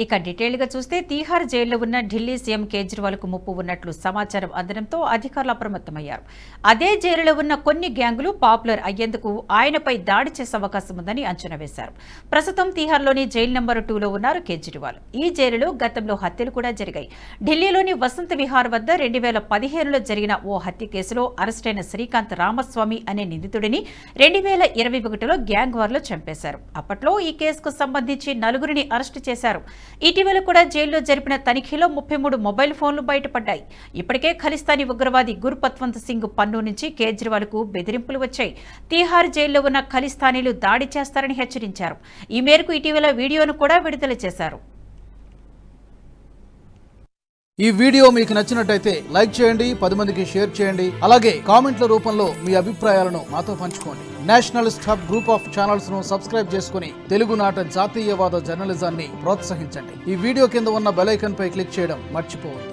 ఇక డీటెయిల్ గా చూస్తే తీహార్ జైల్లో ఉన్న ఢిల్లీ సీఎం కేజ్రీవాల్ కు ముప్పు ఉన్నట్లు సమాచారం అందడంతో అధికారులు అప్రమత్తమయ్యారు. అదే జైలులో ఉన్న కొన్ని గ్యాంగులు పాపులర్ అయ్యేందుకు ఆయనపై దాడి చేసే అవకాశం ఉందని అంచనా వేశారు. ప్రస్తుతం తీహార్లోని జైలు నెంబర్ 2లో ఉన్నారు కేజ్రీవాల్. ఈ జైలులో గతంలో హత్యలు కూడా జరిగాయి. ఢిల్లీలోని వసంత విహార్ వద్ద 2015లో జరిగిన ఓ హత్య కేసులో అరెస్టైన శ్రీకాంత్ రామస్వామి అనే నిందితుడిని 2021లో గ్యాంగ్ వార్లో చంపేశారు. అప్పట్లో ఈ కేసుకు సంబంధించి 4గురిని అరెస్టు చేశారు. ఇటీవల కూడా జైల్లో జరిపిన తనిఖీలో 33 మొబైల్ ఫోన్లు బయటపడ్డాయి. ఇప్పటికే ఖలిస్తానీ ఉగ్రవాది గుర్పత్వంత్ సింగ్ పన్ను నుంచి కేజ్రీవాల్ కు బెదిరింపులు వచ్చాయి. తీహార్ జైల్లో ఉన్న ఖలిస్తానీలు దాడి చేస్తారని హెచ్చరించారు. ఈ మేరకు ఇటీవల వీడియోను కూడా విడుదల చేశారు. ఈ వీడియో మీకు నచ్చినట్టయితే లైక్ చేయండి, 10 మందికి షేర్ చేయండి. అలాగే కామెంట్ల రూపంలో మీ అభిప్రాయాలను మాతో పంచుకోండి. Nationalist hub group of channels ను సబ్స్క్రైబ్ చేసుకుని తెలుగునాట జాతీయవాద జర్నలిజాన్ని ప్రోత్సహించండి. ఈ వీడియో కింద ఉన్న బెల్ ఐకాన్ పై క్లిక్ చేయడం మర్చిపోవద్దు.